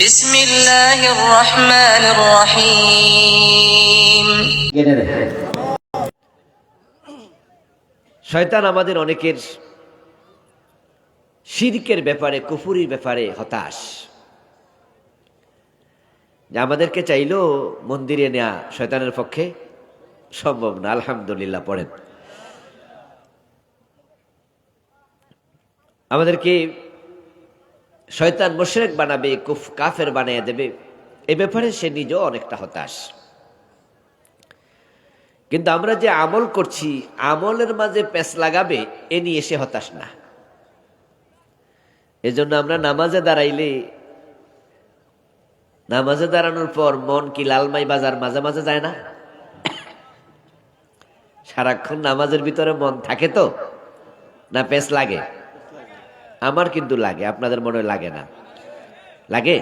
بسم الله الرحمن الرحيم শয়তান আমাদের অনেকের শিরকের ব্যাপারে, কুফরির ব্যাপারে হতাশ, যে আমাদেরকে চাইলেও মন্দিরে নেওয়া শয়তানের পক্ষে সম্ভব না। আলহামদুলিল্লাহ পড়েন। আমাদেরকে শয়তান মুশরিক বানাবে, কাফের বানিয়ে দেবে, এই ব্যাপারে সে নিজেও অনেকটা হতাশ। কিন্তু আমরা যে আমল করছি, আমলের মাঝে পেঁচ লাগাবে, এ নিয়ে সে হতাশ না। এজন্য আমরা নামাজে দাঁড়াইলে, নামাজে দাঁড়ানোর পর মন কি লালমাই বাজার মাঝে মাঝে যায় না? সারাক্ষণ নামাজের ভিতরে মন থাকে তো, না পেঁচ লাগে? আমার কিন্তু লাগে, আপনাদের মনে হয় লাগে না? লাগে?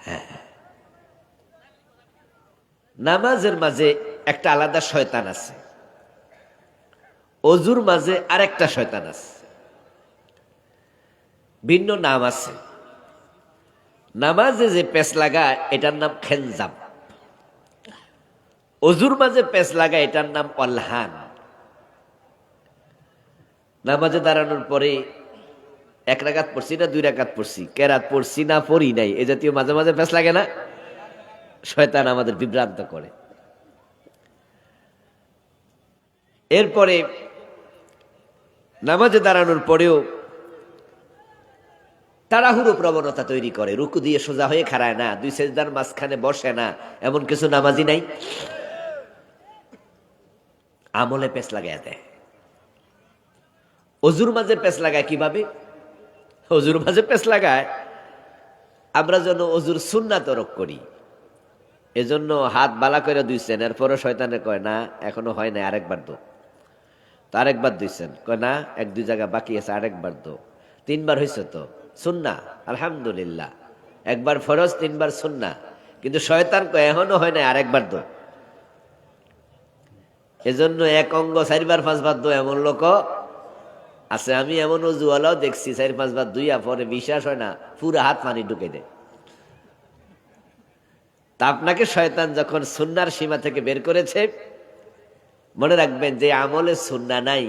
হ্যাঁ। নামাজের মাঝে একটা আলাদা শয়তান আছে, অজুর মাঝে আরেকটা শয়তান আছে, ভিন্ন নাম আছে। নামাজে যে পেঁচ লাগায় এটার নাম খেনজাম, অজুর মাঝে পেঁচ লাগায় এটার নাম অলহান। নামাজে দাঁড়ানোর পরে এক রাকাত পড়ছি না দুই রাকাত পড়ছি, কেরাত পড়ছি না পড়ি নাই, এ জাতীয় মাঝে মাঝে পেঁচ লাগে না? শয়তান আমাদের বিভ্রান্ত করে। এরপরে নামাজে দাঁড়ানোর পরেও তাড়াহুড়ো প্রবণতা তৈরি করে, রুকু দিয়ে সোজা হয়ে খাড়ায় না, দুই সেজদার মাঝখানে বসে না, এমন কিছু নামাজি নাই? আমলে পেঁচ লাগায় দেয়। অজুর মাঝে পেঁচ লাগায় কিভাবে? অজুর মাঝে পেঁচ লাগায় আমরা যেন অজুর সুন্নাত তরক করি, এজন্য হাত বালা করে দুইছেন, এরপরও শয়তানে কয় না এখনো হয় না, আরেকবার দো। তো আরেকবার দুইছেন, কয় না এক দুই জায়গা বাকি আছে, আরেকবার দো। তিনবার হয়েছে তো সুন্না, আলহামদুলিল্লাহ। একবার ফরজ, তিনবার সুন্না, কিন্তু শয়তান কয় এখনো হয় না, আরেকবার দো। এজন্য এক অঙ্গ চারবার পাঁচবার দো এমন লোক আছে। আমি এমন অজুওয়ালাও দেখছি, চার পাঁচবার দুইয়া পরে বিশ্বাস হয় না, পুরো হাত পানি ঢুকে দেয়। তা আপনাকে শয়তান যখন সুন্নার সীমা থেকে বের করেছে, মনে রাখবেন যে আমলে সুন্না নাই,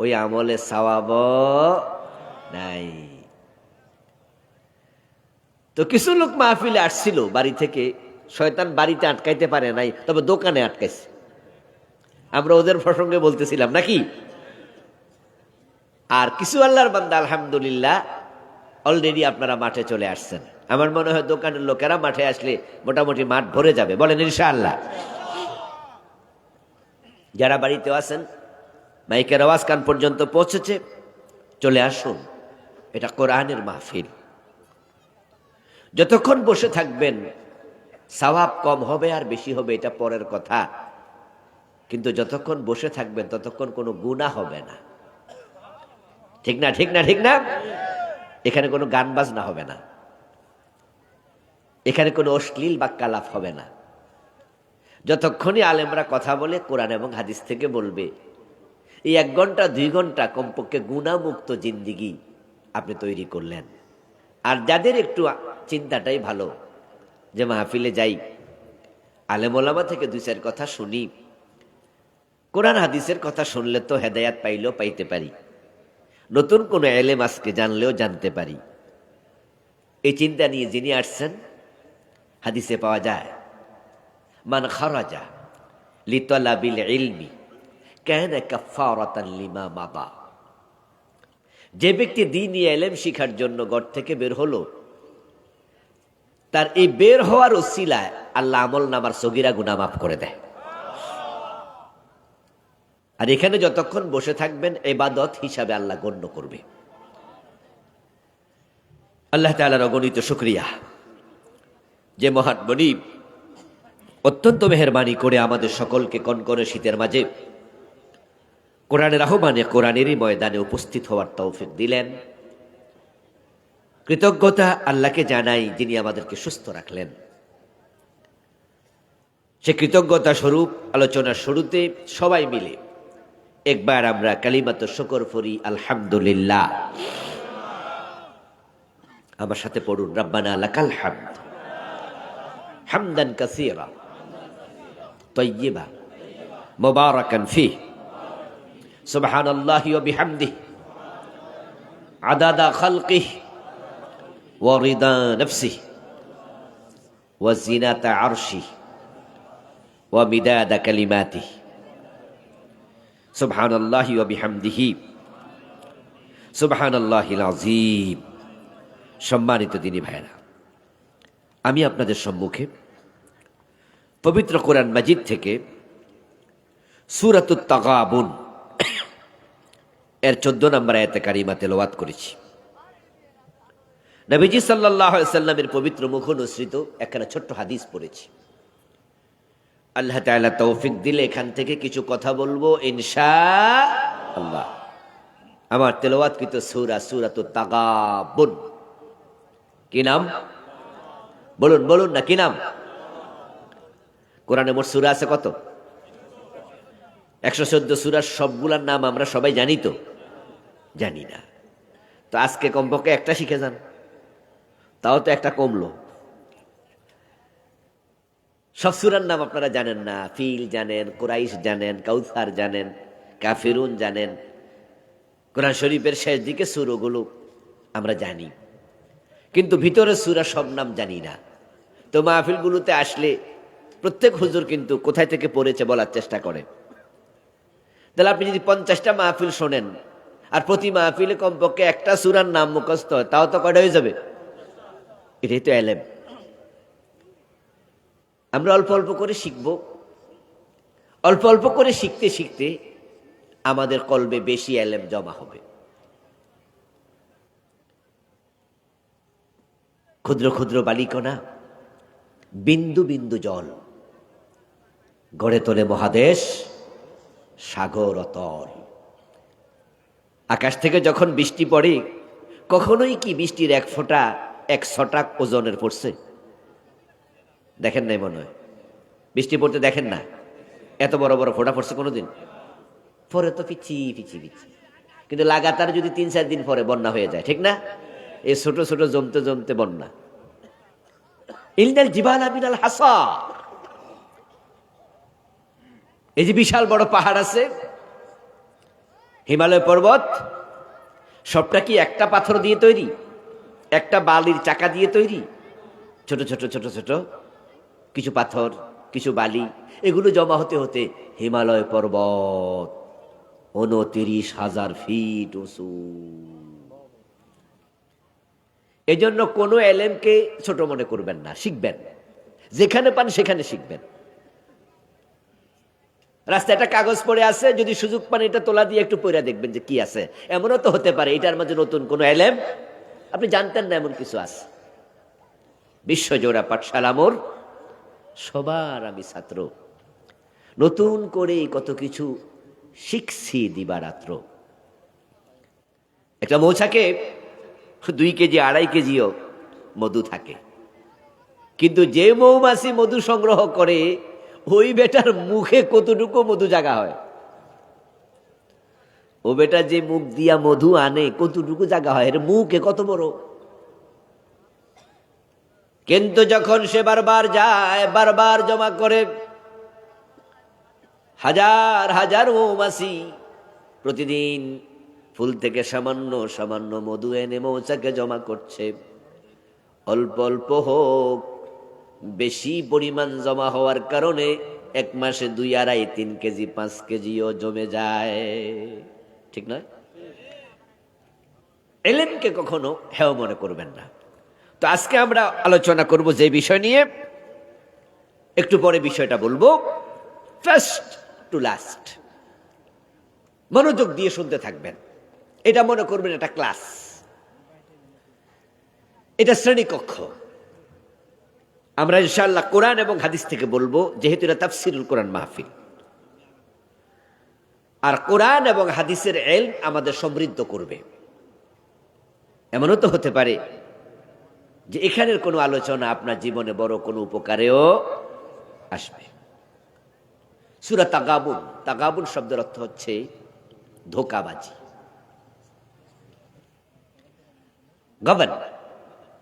ওই আমলে সওয়াব নাই। তো কিছু লোক মাহফিলে আসছিল বাড়ি থেকে, শয়তান বাড়িতে আটকাইতে পারে নাই, তবে দোকানে আটকাইছে। আমরা ওদের প্রসঙ্গে বলতেছিলাম নাকি? আর কিছু আল্লাহর বান্দা আলহামদুলিল্লাহ অলরেডি আপনারা মাঠে চলে আসছেন। আমার মনে হয় দোকানের লোকেরা মাঠে আসলে মোটামুটি মাঠ ভরে যাবে, বলেন ইনশাআল্লাহ। যারা বাড়িতে আছেন, মাইকের আওয়াজ কান পর্যন্ত পৌঁছেছে, চলে আসুন। এটা কোরআনের মাহফিল। যতক্ষণ বসে থাকবেন সওয়াব কম হবে আর বেশি হবে এটা পরের কথা, কিন্তু যতক্ষণ বসে থাকবেন ততক্ষণ কোনো গুনাহ হবে না। ঠিক না? ঠিক না? ঠিক না? এখানে কোনো গান বাজনা হবে না, এখানে কোনো অশ্লীল বাক্যালাপ হবে না। যতক্ষণই আলেমরা কথা বলে কোরআন এবং হাদিস থেকে বলবে, এই 1 ঘন্টা 2 ঘন্টা কমপক্ষে গুনাহমুক্ত জিন্দিগি আপনি তৈরি করলেন। আর যাদের একটু চিন্তাটাই ভালো, যে মাহফিলে যাই, আলেম ওলামা থেকে 2-4 কথা শুনি, কোরআন হাদিসের কথা শুনলে তো হেদায়াত পাইলেও পাইতে পারি, নতুন কোনো এলেম আজকে জানলেও জানতে পারি, এই চিন্তা নিয়ে যিনি আসছেন, হাদিসে পাওয়া যায় মান খারাজা লিতালাবিল ইলমি কানা কাফারাতান লিমা মাদা। যে ব্যক্তি দ্বীনি ইলম শিখার জন্য ঘর থেকে বের হলো, তার এই বের হওয়ার উসিলায় আল্লাহ আমল নামার সগীরা গুনাহ মাফ করে দেয়। আর এখানে যতক্ষণ বসে থাকবেন ইবাদত হিসাবে আল্লাহ গণ্য করবে। আল্লাহ তাআলার অগণিত শুকরিয়া যে মহান মনিব অত্যন্ত মেহেরবানি করে আমাদের সকলকে কনকনে শীতের মাঝে কোরআনের আহ্বানে, কোরআনেরই ময়দানে উপস্থিত হওয়ার তৌফিক দিলেন। কৃতজ্ঞতা আল্লাহকে জানাই, যিনি আমাদেরকে সুস্থ রাখলেন। সে কৃতজ্ঞতা স্বরূপ আলোচনার শুরুতে সবাই মিলে একবার আমরা কালিমাত শুকর পড়ি, আলহামদুলিল্লাহ। আমার সাথে পড়ুন, রব্বানা লাকাল হামদ হামদান কাসীরা তাইয়্যিবা মুবারাকান ফীহ সুবহানাল্লাহি ওয়া বিহামদিহি আদাদা খালকিহি ওয়া রিদা নাফসিহি ওয়া জিনাতা আরশিহি ওয়া মিদাদা কালিমাতিহি সুবহানাল্লাহি ওয়া বিহামদিহি সুবহানাল্লাহিল আযীম। সম্মানিত দিনী ভাইরা, আমি আপনাদের সম্মুখে পবিত্র কোরআন মাজিদ থেকে সূরাতুত তাগাবুন এর 14 নম্বর আয়াতে কারিমা তেলাওয়াত করেছি। নবীজি সাল্লাল্লাহু আলাইহি সাল্লামের পবিত্র মুখ অনুসৃত একখানা ছোট্ট হাদিস পড়েছি। আল্লাহ তাআলা তৌফিক দিলে এখান থেকে কিছু কথা বলবো ইনশাআল্লাহ। আমার তেলাওয়াতকৃত সূরা সূরাতুত তাগাবুন। কি নাম? বলুন বলুন না, কি নাম? কোরআনে মোট সূরা আছে কত? 114 সূরার সবগুলার নাম আমরা সবাই জানি তো? জানি না। তো আজকে কমপক্ষে একটা শিখে যান, তাও তো একটা কমলো। সব সূরার নাম আপনারা জানেন না। ফিল জানেন, কুরাইশ জানেন, কাউসার জানেন, কাফিরুন জানেন। কোরআন শরীফের শেষ দিকে সূরাগুলো আমরা জানি, কিন্তু ভিতরের সূরা সব নাম জানি না। তো মাহফিলগুলোতে আসলে প্রত্যেক হুজুর কিন্তু কোথায় থেকে পড়েছে বলার চেষ্টা করে। তাহলে আপনি যদি 50টা মাহফিল শোনেন আর প্রতি মাহফিলে কমপক্ষে একটা সূরার নাম মুখস্থ হয়, তাও তো কয়টা হয়ে যাবে? এটাই তো এলেম। আমরা অল্প অল্প করে শিখব। অল্প অল্প করে শিখতে শিখতে আমাদের কলবে বেশি এলেম জমা হবে। ক্ষুদ্র ক্ষুদ্র বালিকণা, বিন্দু বিন্দু জল গড়ে তোলে মহাদেশ, সাগর অতল। আকাশ থেকে যখন বৃষ্টি পড়ে, কখনোই কি বৃষ্টির এক ফোঁটা 100 ওজনের পড়ছে? দেখেন নাই মনে হয়? বৃষ্টি পড়তে দেখেন না? এত বড় বড় ফোঁটা পড়ছে কোনোদিন? পরে তো পিছি পিছি পিছি, কিন্তু লাগাতার যদি 3-4 দিন পরে বন্যা হয়ে যায়, ঠিক না? এই ছোট ছোট জমতে জমতে বন্যা। ইলনাল জিবালা মিনাল হাসা, এই যে বিশাল বড় পাহাড় আছে, হিমালয় পর্বত, সবটা কি একটা পাথর দিয়ে তৈরি? একটা বালির চাকা দিয়ে তৈরি? ছোট ছোট ছোট ছোট কিছু পাথর, কিছু বালি, এগুলো জমা হতে হতে হিমালয় পর্বত 29,000 ফিট উঁচু। এজন্য কোনো এলেমকে ছোট মনে করবেন না, শিখবেন। যেখানে পান সেখানে শিখবেন। রাস্তায় একটা কাগজ পড়ে আছে, যদি সুযোগ পান এটা তোলা দিয়ে একটু পড়ে দেখবেন যে কি আছে। এমনও তো হতে পারে এটার মাঝে নতুন কোনো এলেম আপনি জানতেন না, এমন কিছু আছে। বিশ্বজোড়া পাঠশালা মোর, সবার আমি ছাত্র, নতুন করে কত কিছু শিখছি দিবারাত্র। একটা মৌচাকে 2 কেজি 2.5 কেজিও মধু থাকে, কিন্তু যে মৌমাছি মধু সংগ্রহ করে ওই বেটার মুখে কতটুকু মধু জায়গা হয়? ও বেটা যে মুখ দিয়া মধু আনে কতটুকু জায়গা হয়? এর মুখে কত বড়। কিন্তু যখন সে বারবার যায়, বারবার জমা করে, হাজার হাজার মৌমাছি প্রতিদিন ফুল থেকে সামান্য সামান্য মধু এনে মৌচাকে জমা করছে। অল্প অল্প হোক, বেশি পরিমাণ জমা হওয়ার কারণে 1 মাসে 2, 2.5, 3 কেজি 5 কেজিও জমে যায়, ঠিক নয়? এলেমকে কখনো হেয় মনে করবেন না। তো আজকে আমরা আলোচনা করব যে বিষয় নিয়ে, একটু পরে বিষয়টা বলবো, ফার্স্ট টু লাস্ট। মনোযোগ দিয়ে শুনতে থাকবেন। এটা মনে করবেন এটা ক্লাস, এটা শ্রেণীকক্ষ। আমরা ইনশাআল্লাহ কোরআন এবং হাদিস থেকে বলবো, যেহেতু এটা তাফসিরুল কোরআন মাহফিল। আর কোরআন এবং হাদিসের ইলম আমাদের সমৃদ্ধ করবে। এমনও তো হতে পারে যে এখানের কোনো আলোচনা আপনার জীবনে বড় কোনো উপকারেও আসবে। সূরা তাগাবুন, তাগাবুন শব্দের অর্থ হচ্ছে ধোঁকাবাজি। গবন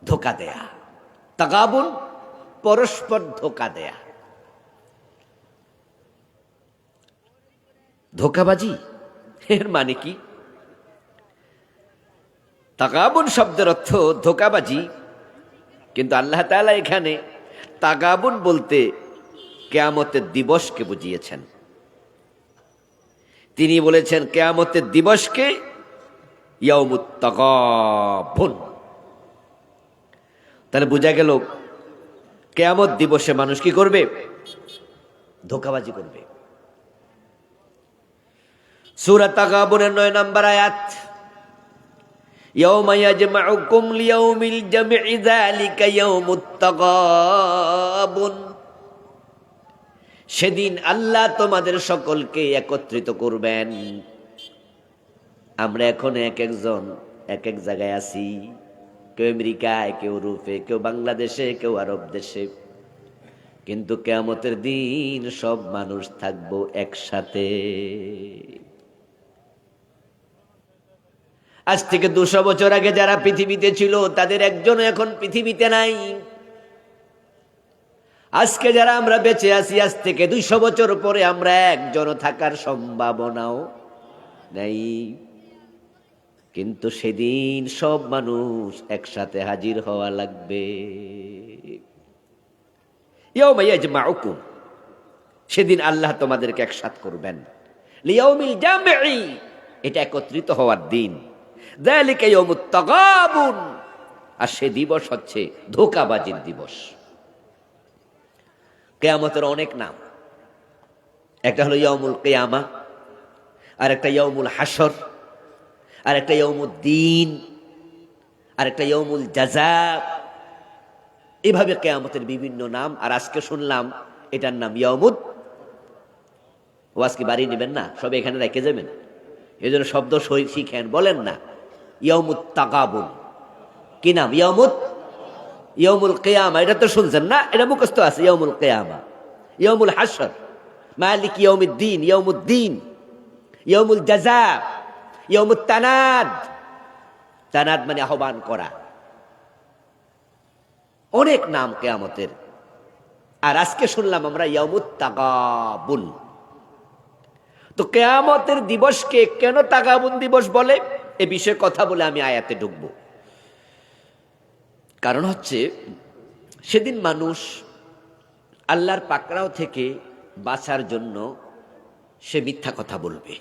ধোকা দেয়া। তাগাবুন পরস্পর ধোকা দেয়া। ধোকাবাজি এর মানে কি? তাগাবুন শব্দের অর্থ ধোকাবাজি, কিন্তু আল্লাহ তাআলা এখানে তাগাবুন বলতে কিয়ামতের দিবসকে বুঝিয়েছেন। তিনি বলেছেন কিয়ামতের দিবসকে ইয়াউমুত তাগাবুন। তাহলে বোঝা গেল কিয়ামত দিবসে মানুষ কি করবে? ধোকাবাজি করবে। সূরা তাগাবুনের 9 নম্বর আয়াত, ইয়াউমা ইয়াজমাউকুম লিয়াউমিল জামঈ যালিকা ইয়াউমুত তাগাবুন। সেদিন আল্লাহ তোমাদের সকলকে একত্রিত করবেন। আমরা এখন এক একজন এক এক জায়গায় আছি, কেউ আমেরিকায়, কেউ ইউরোপে, কেউ বাংলাদেশে, কেউ আরব দেশে, কিন্তু কিয়ামতের দিন সব মানুষ থাকবো একসাথে। আজ থেকে 200 বছর আগে যারা পৃথিবীতে ছিল তাদের একজনও এখন পৃথিবীতে নাই। আজকে যারা আমরা বেঁচে আছি, আজ থেকে 200 বছর পরে আমরা একজনও থাকার সম্ভাবনাও নাই। কিন্তু সেদিন সব মানুষ একসাথে হাজির হওয়া লাগবে। ইয়াউমা ইয়াজমাউকুম, সেদিন আল্লাহ তোমাদেরকে একসাথ করবেন। লিয়াউমিল জামঈ, এটা একত্রিত হওয়ার দিন। যালিকা ইয়াউমুত তাগাবুন, আর সে দিবস হচ্ছে ধোঁকাবাজির দিবস। কিয়ামতের অনেক নাম, একটা হলো ইয়াউমুল কিয়ামা, আর একটা ইয়াউমুল হাসর, আর একটা ইয়াউমুদ্দিন, আর একটা ইয়াউমুল জাযা। এভাবে কিয়ামতের বিভিন্ন নাম। আর আজকে শুনলাম এটার নাম ইয়াউমুদ। ওয়াজ কি বাড়ি নেবেন না, সব এখানে রেখে যাবেন? এই জন্য শব্দ শিখেন, বলেন না ইয়াউমুত তাগাবুন। কি নাম? ইয়াউমুল কিয়ামা। এটা তো শুনছেন না, এটা মুখস্থ আছে। ইয়াউমুল কিয়ামা, ইয়াউমুল হাসর, মালিক ইয়াউমিদ্দিন, ইয়াউমুদ্দিন, ইয়াউমুল জাযা, ইয়াউমুত তানাদ। তানাদ মানে আহ্বান করা। অনেক নাম কিয়ামতের। আর আজকে শুনলাম আমরা ইয়াউমুত তাগাবুন। তো কিয়ামতের দিবসকে কেন তাগাবুন দিবস বলে, এ বিষয়ে কথা বলে আমি আয়াতে ঢুকব। কারণ হচ্ছে সেদিন মানুষ আল্লাহর পাকড়াও থেকে বাঁচার জন্য সে মিথ্যা কথা বলবে,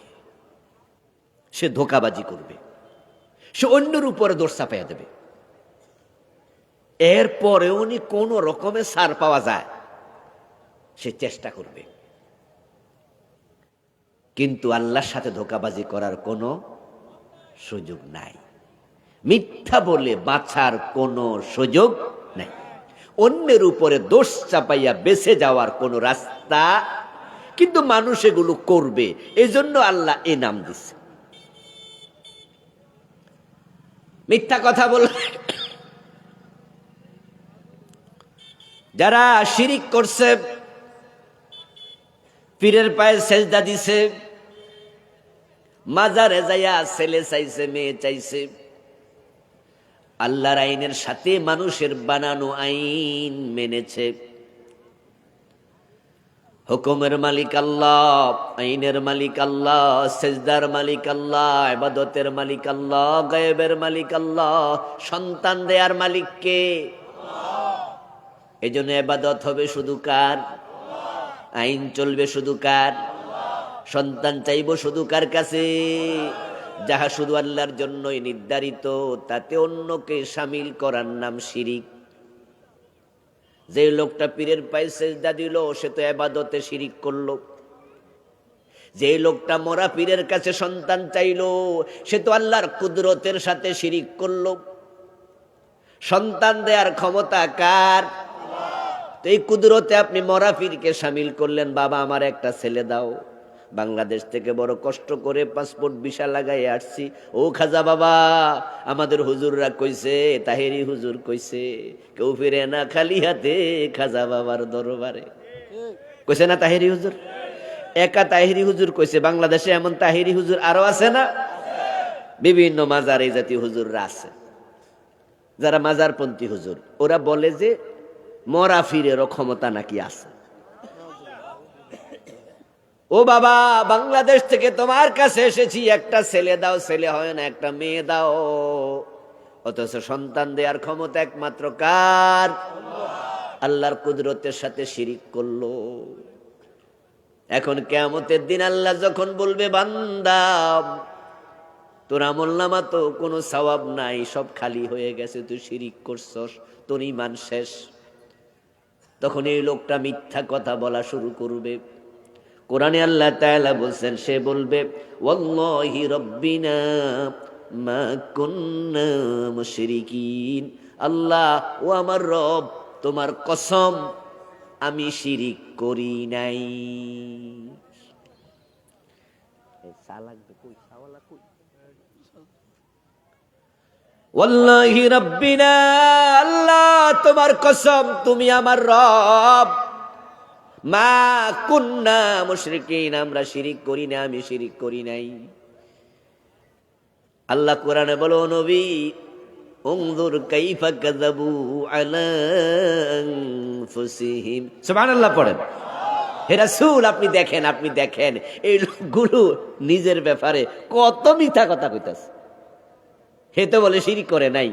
সে ধোঁকাবাজি করবে, সে অন্যের উপরে দোষ চাপাইয়া দেবে। এরপরে উনি কোন রকমের ছাড় পাওয়া যায় সে চেষ্টা করবে, কিন্তু আল্লাহর সাথে ধোঁকাবাজি করার কোনো সুযোগ নাই। মিথ্যা বলে বাঁচার কোনো সুযোগ নাই। অন্যের উপরে দোষ চাপাইয়া বেঁচে যাওয়ার কোনো রাস্তা, কিন্তু মানুষ এগুলো করবে। এজন্য আল্লাহ এ নাম দিচ্ছে। মিথ্যা কথা বলবে, যারা শিরিক করছে, পীরের পায়ে সেজদা দিছে, মাজারে যাইয়া ছেলে চাইছে, মেয়ে চাইছে, আল্লাহর আইনের সাথে মানুষের বানানো আইন মেনেছে। হুকুমের মালিক আল্লাহ, আইনের মালিক আল্লাহ, সেজদার মালিক আল্লাহ, ইবাদতের মালিক আল্লাহ, গায়েবের মালিক আল্লাহ, সন্তান দেয়ার মালিক কে? এজন্য ইবাদত হবে শুধু কার? আইন চলবে শুধু কার? সন্তান চাইব শুধু কার কাছে? যাহা শুধু আল্লাহর জন্যই নির্ধারিত, তাতে অন্যকে শামিল করার নাম শিরিক। যে লোকটা পীরের পায়ে সেজদা দিল সে তো ইবাদতে শিরিক করলো। যে লোকটা মরা পীরের কাছে সন্তান চাইলো সে তো আল্লাহর কুদরতের সাথে শিরিক করলো। সন্তান দেয়ার ক্ষমতা কার? তো এই কুদরতে আপনি মরা পীরকে শামিল করলেন। বাবা আমার একটা ছেলে দাও, বাংলাদেশ থেকে বড় কষ্ট করে পাসপোর্ট ভিসা লাগাই আসছি। ও খাজা বাবা, আমাদের হুজুররা কইছে, তাহেরি হুজুর কইছে, কেউ ফিরে না খালি হাতে খাজা বাবার দরবারে। কইছে না তাহেরি হুজুর? একা তাহেরি হুজুর কইছে, বাংলাদেশে এমন তাহেরি হুজুর আরো আছে না? বিভিন্ন মাজার এই জাতীয় হুজুররা আছে। যারা মাজারপন্থী হুজুর, ওরা বলে যে মরা ফিরেরও ক্ষমতা নাকি আছে। ও বাবা, বাংলাদেশ থেকে তোমার কাছে এসেছি, একটা ছেলে দাও, ছেলে হয় না, একটা মেয়ে দাও, অথচ সন্তান দেওয়ার ক্ষমতা একমাত্র কার? আল্লাহর কুদরতের সাথে শিরিক করলো। এখন কিয়ামতের দিন আল্লাহ যখন বলবে, বান্দা তোর আমলনামা তো কোনো সওয়াব নাই, সব খালি হয়ে গেছে, তুই শিরিক করছস, তোর ঈমান শেষ। তখন এই লোকটা মিথ্যা কথা বলা শুরু করবে। কোরআনে আল্লাহ তাআলা বলছেন, সে বলবে ওয়াল্লাহি রাব্বিনা মা কুন্না মুশরিকিন, আল্লাহ ও আমার রব, তোমার কসম আমি শিরিক করি নাই। ওয়াল্লাহি রাব্বিনা, আল্লাহ তোমার কসম তুমি আমার রব, মা কুন্না মুশরিকিন, আমরা শিরিক করি না, আমি শিরিক করি নাই। আল্লাহ কোরআনে বলো, নবী উনজুর কাইফা কাযাবু আলা আনফুসিহিম, সুবহানাল্লাহ পড়েন। হে রাসূল আপনি দেখেন, আপনি দেখেন এই লোকগুলো নিজের ব্যাপারে কত মিথ্যা কথা কইতাছে। হে তো বলে শিরিক করে নাই।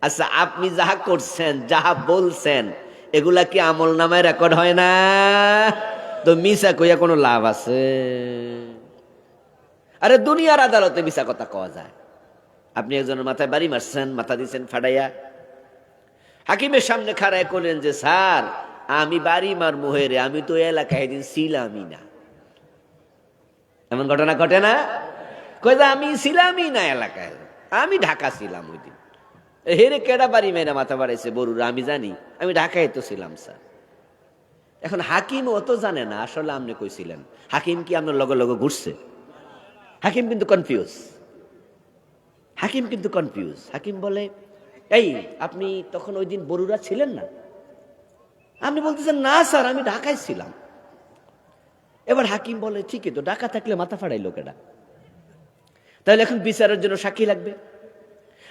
আচ্ছা, আপনি যাহা করছেন, যাহা বলছেন, এগুলা কি আমল নামায় রেকর্ড হয় না? তো মিছা কইয়া কোনো লাভ আছে? আরে দুনিয়ার আদালতে মিছা কথা কওয়া যায়। আপনি একজনের মাথায় বাড়ি মারছেন, মাথা দিচ্ছেন ফাটাইয়া, হাকিমের সামনে খাড়ায় করলেন যে স্যার আমি বাড়ি মার মোহেরে, আমি তো এলাকায় এদিন ছিলামই না। এমন ঘটনা ঘটে না? কই যে আমি ছিলামই না এলাকায়, আমি ঢাকা ছিলাম ওই দিন। হেরে কেডা বাড়ি মেয়েরা মাথা বাড়াইছে বরুরা, আমি জানি, আমি ঢাকায় তো ছিলাম স্যার। এখন হাকিম অত জানে না আসলে আপনি কইছিলেন। হাকিম কি আপনার লগে লগে ঘুরছে? হাকিম কিন্তু কনফিউজ, হাকিম কিন্তু কনফিউজ। হাকিম বলে, এই আপনি তখন ওই দিন বরুরা ছিলেন না? আপনি বলতেছেন না স্যার আমি ঢাকায় ছিলাম। এবার হাকিম বলে, ঠিকই তো, ঢাকা থাকলে মাথা ফাড়াইলো কেডা? তাহলে এখন বিচারের জন্য সাক্ষী লাগবে।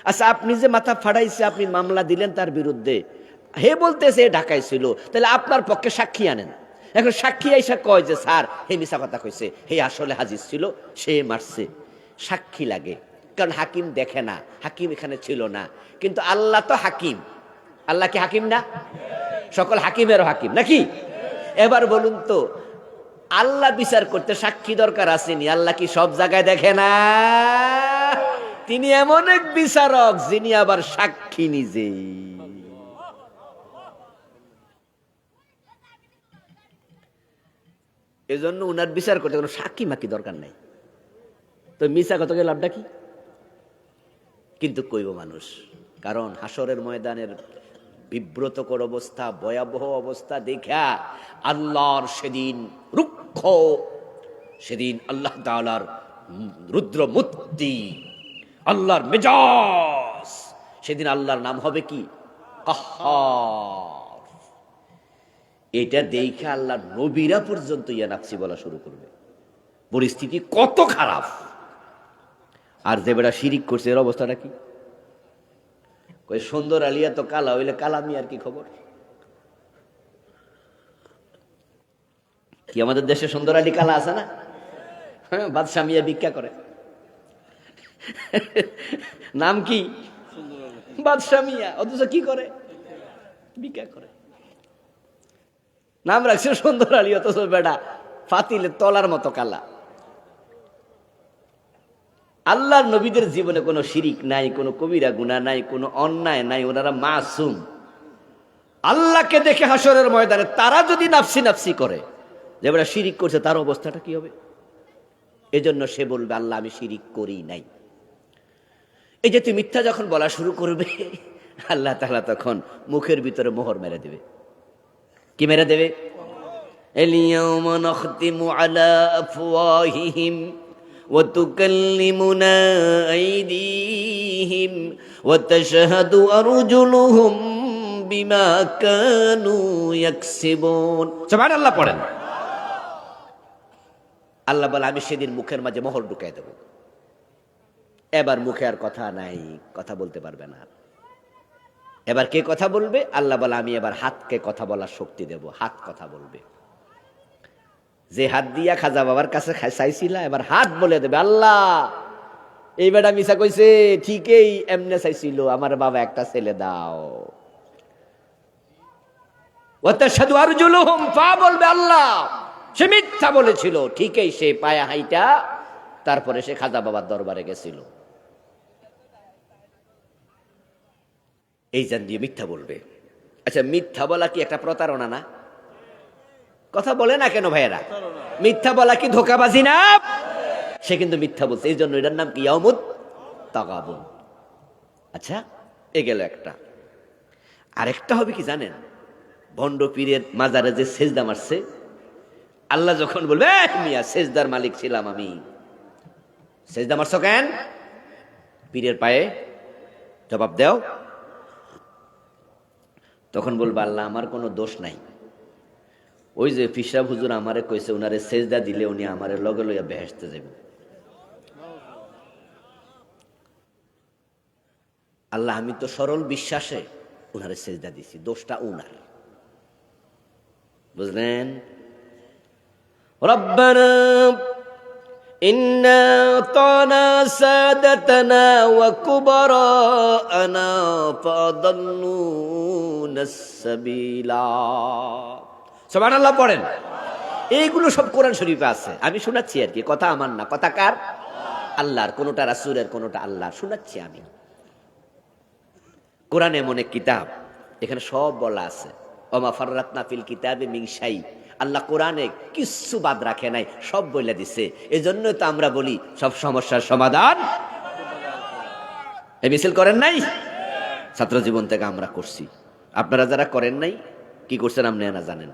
আচ্ছা, আপনি যে মাথা ফাড়াইছে, আপনি মামলা দিলেন তার বিরুদ্ধে, হে বলতেছে ঢাকায় ছিল, তাহলে আপনার পক্ষে সাক্ষী আনেন। এখন সাক্ষী আইসা কয় যে স্যার হে মিছা কথা কইছে, হে আসলে হাজির ছিল, সে মারছে। সাক্ষী লাগে, কারণ হাকিম দেখে না, হাকিম এখানে ছিল না। কিন্তু আল্লাহ তো হাকিম। আল্লাহ কি হাকিম না? সকল হাকিমেরও হাকিম নাকি? এবার বলুন তো, আল্লাহ বিচার করতে সাক্ষী দরকার আসেনি? আল্লাহ কি সব জায়গায় দেখে না? তিনি এমন এক বিচারক যিনি আবার সাক্ষী নিজেই। এজন্য উনার বিচার করতে কোনো সাক্ষী মাকি দরকার নাই। তো মিছা কত গেলে লাভটা কি? কিন্তু কইব মানুষ, কারণ হাসরের ময়দানের বিব্রতকর অবস্থা, ভয়াবহ অবস্থা দেখা আল্লাহর সেদিন রুক্ষ, সেদিন আল্লাহ তাআলার রুদ্রমূর্তি, আল্লাহর মেজাজ, সেদিন আল্লাহর নাম হবে কি? কাহ্হার। এটা দেখে আল্লাহর নবীরা পর্যন্ত ইয়া নাফসি বলা শুরু করবে। পরিস্থিতি কত খারাপ। আর যে বেটা শিরিক করছে এর অবস্থাটা কি? কই সুন্দর আলিয়া তো কালা হইলে কালামি, আর কি খবর? কি আমাদের দেশে সুন্দর আলী কালা আছে না? হ্যাঁ, বাদশা মিয়া ভিক্ষা করে। নাম কি? বাদশা মিয়া, অথচ কি করে? ভিক্ষা করে। নাম রাখছে সুন্দর আলী, অথচ বেটা ফাতিলে তলার মতো কালা। আল্লাহর নবীদের জীবনে কোনো শিরিক নাই, কোনো কবিরা গুনাহ নাই, কোনো অন্যায় নাই, ওনারা মাসুম। আল্লাহকে দেখে হাসরের ময়দানে তারা যদি নাফসি নাফসি করে, যে বেটা শিরিক করছে, তার অবস্থাটা কি হবে? এজন্য সে বলবে আল্লাহ আমি শিরিক করি নাই। এই যে তুই মিথ্যা যখন বলা শুরু করবে, আল্লাহ তাআলা তখন মুখের ভিতরে মোহর মেরে দেবে। কি মেরে দেবে? আল-ইয়াওমা নাখতিমু আলা আফওয়াহিহিম ওয়া তুকাল্লিমুনা আইদিহিম ওয়া তাশহাদু আরজুলুহুম বিমা কানু ইয়াকসিবুন। সুবহানাল্লাহ পড়েন। আল্লাহ বলে আমি সেদিন মুখের মাঝে মোহর ঢুকাই দেব। এবার মুখে আর কথা নাই, কথা বলতে পারবে না। এবার কে কথা বলবে? আল্লাহ বলে আমি এবার হাতকে কথা বলার শক্তি দেব, হাত কথা বলবে। যে হাত দিয়া খাজা বাবার কাছে চাইছিলা, এবার হাত বলে দেবে আল্লাহ এই বেটা মিশা কইছে, ঠিকই এমনে চাইছিল, আমার বাবা একটা ছেলে দাও। ওয়াতাশহাদু আরজুলুহুম, পা বলবে আল্লাহ সে মিথ্যা বলেছিল, ঠিকই সে পায়া হাইটা তারপরে সে খাজা বাবার দরবারে গেছিল। এই জান দিয়ে মিথ্যা বলবে। আচ্ছা, মিথ্যা বলা কি একটা প্রতারণা না? কথা বলে না কেন ভাইয়েরা? মিথ্যা বলা কি ধোঁকাবাজি না? সে কিন্তু মিথ্যা বলছে, এই জন্য এটার নাম কি? ইয়াউমুত তাগাবুন। আচ্ছা, এ গেল একটা। আরেকটা হবে কি জানেন? ভণ্ড পীরের মাজারে যে সেজদা মারছে, আল্লাহ যখন বলবে মিয়া সেজদার মালিক ছিলাম আমি, সেজদা মারছো কেন? পীরের পায়ে জবাব দাও। তখন বলবে আল্লাহ আমার কোনো দোষ নাই, ওই যে পিশাব হুজুর আমারে কইছে উনারে সেজদা দিলে উনি আমারে লগে লইয়া বেহেশতে যাবে। আল্লাহ আমি তো সরল বিশ্বাসে উনারে সেজদা দিছি, দোষটা উনার। বুঝলেন? রব্বানা ইন্না আতানা সাদাতানা ওয়া কুবারানা ফাদাল্লুনাস সাবিলা। সুবহানাল্লাহ পড়েন। এইগুলো সব কোরআন শরীফে আছে, আমি শোনাচ্ছি আর কি, কথা আমার না, কথা কার? আল্লাহর। কোনোটা রাসূলের, কোনোটা আল্লাহর, শোনাচ্ছি আমি। কোরআন এমন এক কিতাব, এখানে সব বলা আছে। ওমা ফাররাতনা ফিল কিতাবি মিন শাই, আল্লাহ কোরআনে কিচ্ছু বাদ রাখে নাই, সব বলে দিছে। এজন্য তো আমরা বলি সব সমস্যার সমাধান এই মিছিল করেন নাই? ছাত্র জীবন থেকে আমরা করছি, আপনারা যারা করেন নাই কি করছেন আপনি না জানেন,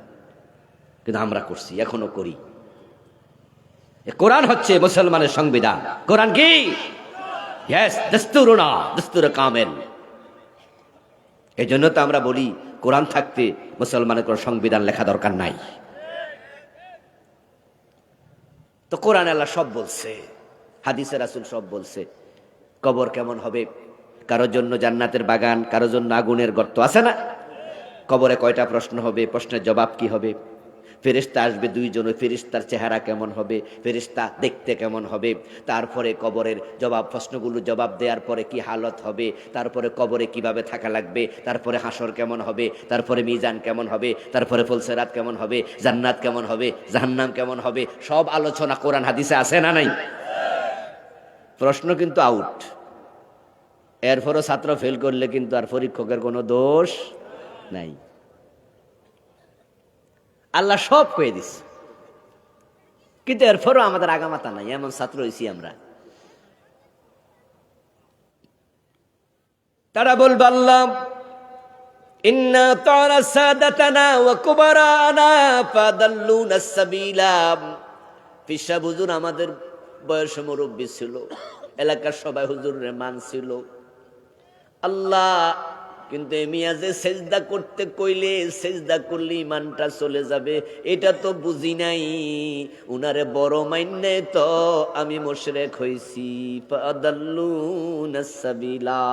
কিন্তু আমরা করছি, এখনো করি। কোরআন হচ্ছে মুসলমানের সংবিধান। কোরআন কি? ইয়েস, দস্তুরুনা দস্তুর কামেল। এই জন্য তো আমরা বলি কোরআন থাকতে মুসলমানের কোনো সংবিধান লেখা দরকার নাই। তো কোরআন আল্লাহ সব বলছে, হাদিসে রাসূল সব বলছে। কবর কেমন হবে? কারোর জন্য জান্নাতের বাগান, কারোর জন্য আগুনের গর্ত, আছে না? কবরে কয়টা প্রশ্ন হবে, প্রশ্নের জবাব কি হবে? ফেরেশতা আসবে দুইজন, ওই ফেরেশতার চেহারা কেমন হবে, ফেরেশতা দেখতে কেমন হবে, তারপরে কবরের জবাব, প্রশ্নগুলো জবাব দেওয়ার পরে কি হালত হবে, তারপরে কবরে কিভাবে থাকা লাগবে, তারপরে হাসর কেমন হবে, তারপরে মিজান কেমন হবে, তারপরে ফুলসেরাত কেমন হবে, জান্নাত কেমন হবে, জাহান্নাম কেমন হবে, সব আলোচনা কোরআন হাদিসে আছে না নাই? প্রশ্ন কিন্তু আউট। এরপরও ছাত্র ফেল করলে কিন্তু আর পরীক্ষকের কোনো দোষ নাই। আল্লাহ সব কয়ে দিস, কিন্তু এরপরও আমাদের আগামাতা নাই, এমন ছাত্র হইছি আমরা। তারা বলবে আল্লাহ ইন্না তারা সাদাতানা ওয়া কুবারানা ফাদাল্লুনাস সাবিলা। পিশাব হুজুর আমাদের বয়স মুরব্বী ছিল, এলাকার সবাই হুজুরের মানছিল। আল্লাহ কিন্তু মিয়া যে সেজদা করতে কইলে সেজদা করলে ইমানটা চলে যাবে, এটা তো বুঝি নাই। উনারে বড় মাইন্নে তো আমি মুশরিক হইছি। ফাদাল্লুনাস সাবিলা,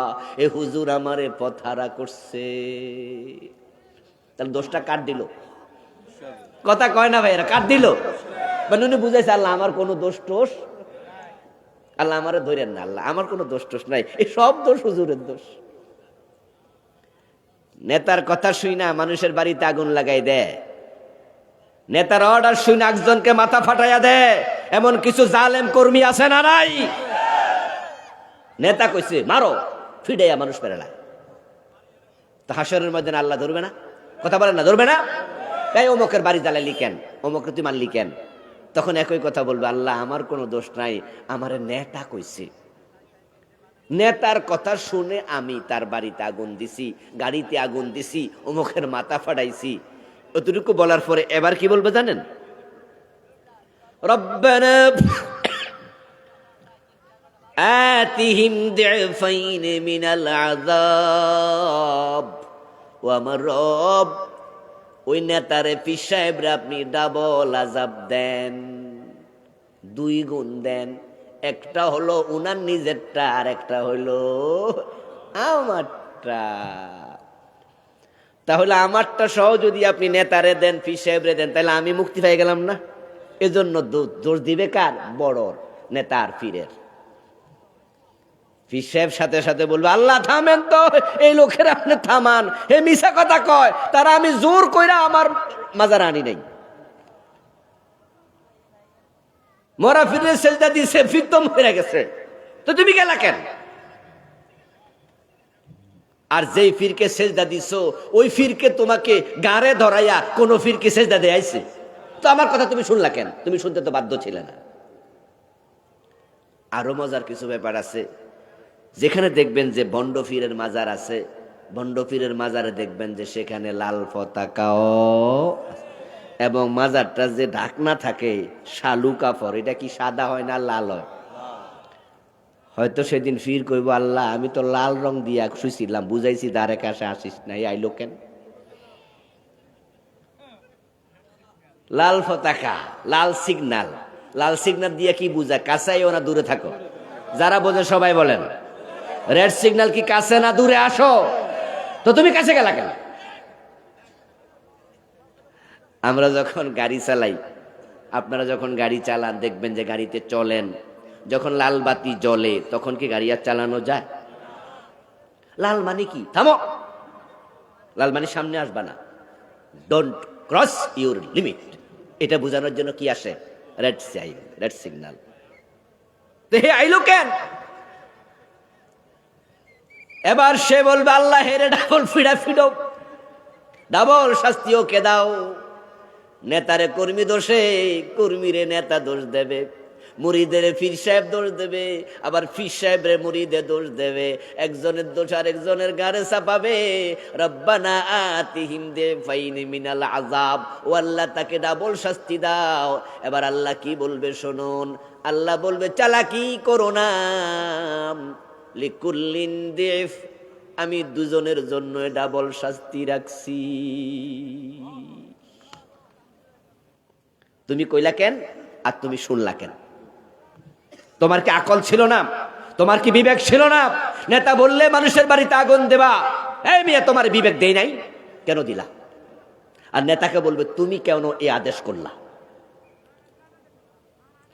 এ হুজুর আমারে পথহারা করছে। তাহলে দোষটা কাট দিল? কথা কয় না ভাইরা, কাট দিল? মানে উনি বুঝাইছে আল্লাহ আমার কোনো দোষ টোষ, আল্লাহ আমারে ধরেন না, আল্লাহ আমার কোনো দোষ টোষ নাই, এই সব দোষ হুজুরের দোষ। নেতার কথা শুই না মানুষের বাড়িতে আগুন লাগাই দেয়, নেতার অর্ডার শুই না একজনকে মাথা ফাটাইয়া দেয়, এমন কিছু জালেম কর্মী আছে না নাই? নেতা কইছে মারো, ফিডাইয়া মানুষ পেরালায়। তো হাসরের মধ্যে আল্লাহ ধরবে না? কথা বলেন না, ধরবে না? তাই অমুকের বাড়ি জ্বালাইলি কেন, অমুকে তুই মারলি কেন? তখন একই কথা বলবে আল্লাহ আমার কোনো দোষ নাই, আমার নেতা কইছে। নেতার কথা শুনে আমি তার বাড়িতে আগুন দিছি, গাড়িতে আগুন দিছি, অমুকের মাথা ফাটাইছি। অতটুকু বলার পরে এবার কি বলবে জানেন? রব্বানা আতিহিম দিফাইন মিনাল আযাব। ও আমার রব, ওই নেতারে পীর সাহেবরে আপনি ডাবল আযাব দেন, 2 গুণ দেন। একটা হলো উনার নিজেরটা, আর একটা হইলো আমারটা। তাহলে আমারটা সহ যদি আপনি নেতারে দেন, পীর সাহেবরে দেন, তাহলে আমি মুক্তি পেয়ে গেলাম না? এজন্য দোষ দিবে কার? বড় নেতা আর পীরের। পীর সাহেব সাথে সাথে বলবে, আল্লাহ থামেন তো, এই লোকের আপনি থামান, হে মিছা কথা কয়, তারা আমি জোর কইরা আমার মাজার আনি নাই। মরা ফিরে সেজদা দিছে, ফির তো মরে গেছে, তো তুমি গেলা কেন? আর যেই ফিরকে সেজদা দিছো, ওই ফিরকে তোমাকে গাড়ে ধরাইয়া কোন ফিরকে সেজদা দেয়াইছে, তো আমার কথা তুমি শুনলা কেন? তুমি শুনতে তো বাধ্য ছিলে না। আরো মজার কিছু ব্যাপার আছে, যেখানে দেখবেন যে বন্ড ফিরের মাজার আছে, বন্ড ফিরের মাজারে দেখবেন যে সেখানে লাল পতাকাও, এবং মাজারটা যে ঢাকনা থাকে শালু কাপড়, এটা কি সাদা হয় না লাল হয়? হয়তো সেদিন ফির কইব, আল্লাহ আমি তো লাল রং দিয়া শুইছিলাম, বুঝাইছি দ্বারে কাছে আসিস নাই, আইলো কেন? লাল পতাকা, লাল সিগনাল, লাল সিগনাল দিয়ে কি বুঝায়? কাছেও না দূরে থাকো? যারা বোঝে সবাই বলেন। রেড সিগন্যাল কি কাছে না দূরে? আসো, তো তুমি কাছে গেলা কেন? আমরা যখন গাড়ি চালাই, আপনারা যখন গাড়ি চালান দেখবেন যে গাড়িতে চলেন, যখন লাল বাতি জ্বলে তখন কি গাড়ি আর চালানো যায়? লাল মানে কি? থামো, লাল মানে সামনে আসবা না, ডোন্ট ক্রস ইউর লিমিট, এটা বোঝানোর জন্য কি আসে? Red sign, red signal. তো হে আইলো কেন? এবার সে বলবে, আল্লাহ হেরে ডাবল ফিডা ফিডো, ডাবল শাস্তি ওকে দাও। নেতারে কর্মী দোষে, কর্মীরে নেতা দোষ দেবে, মুরিদের পীর সাহেব দোষ দেবে, আবার পীর সাহেবরে মুরিদে দোষ দেবে, একজনের দোষ আর একজনের গাড়ে চাপাবে। রব্বানা আতিহিম দিফাইনি মিনাল আযাব, ও আল্লাহ তাকে ডাবল শাস্তি দাও। এবার আল্লাহ কি বলবে শুনুন, আল্লাহ বলবে, চালাকি করো না, লিকুল্লিন দিফ, আমি দুজনের জন্য ডাবল শাস্তি রাখছি। তুমি কইলা কেন আর তুমি শুনলা কেন? তোমার কি আকল ছিল না? তোমার কি বিবেক ছিল না? নেতা বললে মানুষের বাড়িতে আগুন দেবা, এই মেয়ে তোমার বিবেক দেই নাই, কেন দিলা? আর নেতাকে বলবে, তুমি কেন এই আদেশ করলা,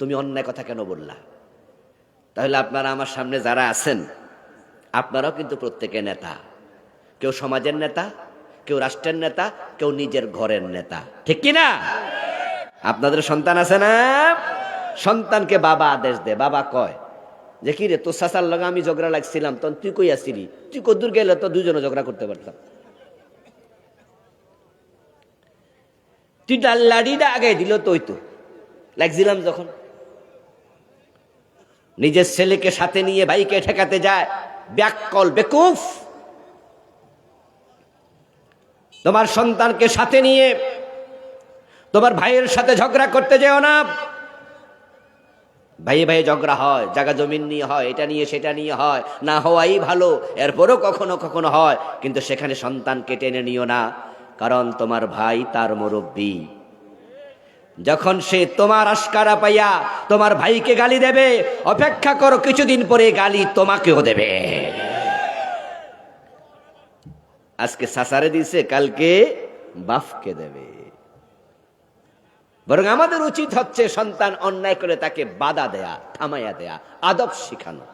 তুমি অন্যায় কথা কেন বললা? তাহলে আপনারা আমার সামনে যারা আছেন, আপনারাও কিন্তু প্রত্যেকে নেতা, কেউ সমাজের নেতা, কেউ রাষ্ট্রের নেতা, কেউ নিজের ঘরের নেতা, ঠিক কিনা? আপনাদের সন্তান আছে না? সন্তানকে বাবা আদেশ দে, বাবা কয় যে কি রে, তোর চাচার লগে আমি ঝগড়া লাগছিলাম, তখন তুই কই আসছিলি, তুই কদ্দূর গেলে তো দুজনে ঝগড়া করতে পারতাম, তুই লাড়িটা আগে দিল তো, ওই তো লাগছিলাম যখন। নিজের ছেলেকে সাথে নিয়ে ভাইকে ঠেকাতে যায়, ব্যাককল বেকুফ। তোমার সন্তানকে সাথে নিয়ে তোমার ভাইয়ের সাথে ঝগড়া করতে যেও না। ভাইয়ে ভাইয়ে ঝগড়া হয়, জায়গা জমিন নিয়ে হয়, এটা নিয়ে সেটা নিয়ে হয়, না হওয়াই ভালো, এরপরও কখনো কখনো হয়, কিন্তু সেখানে সন্তানকে টেনে নিও না, কারণ তোমার ভাই তার মুরব্বী। যখন সে তোমার আশকারা পাইয়া তোমার ভাইকে গালি দেবে, অপেক্ষা করো, কিছুদিন পরে গালি তোমাকেও দেবে। আজকে সাসারে দিছে, কালকে বাপকে দেবে। বরং আমাদের উচিত হচ্ছে সন্তান অন্যায় করে তাকে বাধা দেয়া, থামাইয়া দেয়া, আদব শিখানো।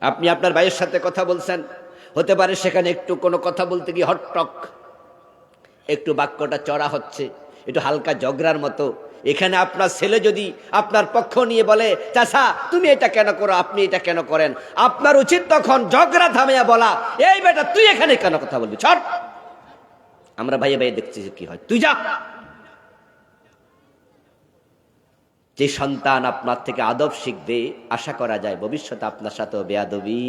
আপনি আপনার ভাইয়ের সাথে কথা বলছেন, হতে পারে সেখানে একটু কোনো কথা বলতে গিয়ে হটটক, একটু বাক্যটা চড়া হচ্ছে, একটু হালকা ঝগড়ার মতো। এখানে আপনার ছেলে যদি আপনার পক্ষ নিয়ে বলে, চাচা তুমি এটা কেন করো, আপনি এটা কেন করেন, আপনার উচিত তখন ঝগড়া থামিয়া বলা, এই বেটা তুই এখানে কেন কথা বলবি, ছট, আমরা ভাইয়ে ভাইয়ে দেখছি কি হয়, তুই যা। যে সন্তান আপনার থেকে আদব শিখবে, আশা করা যায় ভবিষ্যতে আপনার সাথেও বেয়াদবি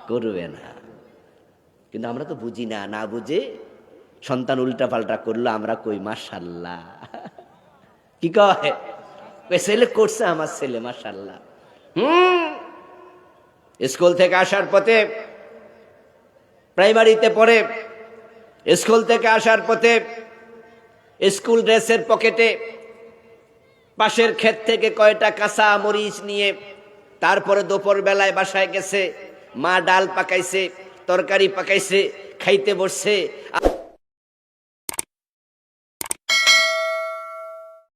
করবে না। কিন্তু আমরা তো বুঝি না, না বুঝে সন্তান উল্টা পাল্টা করলো, আমরা কই মাশাআল্লাহ, কি কয়, ছেলে করছে আমার ছেলে মাশাআল্লাহ। স্কুল থেকে আসার পথে, প্রাইমারিতে পড়ে, স্কুল থেকে আসার পথে স্কুল ড্রেসের পকেটে পাশের ক্ষেত থেকে কয়টা কাঁচা মরিচ নিয়ে, তারপরে দুপুর বেলায় বাসায় গেছে, মা ডাল পাকাইছে, তরকারি পাকাইছে, খাইতে বসছে,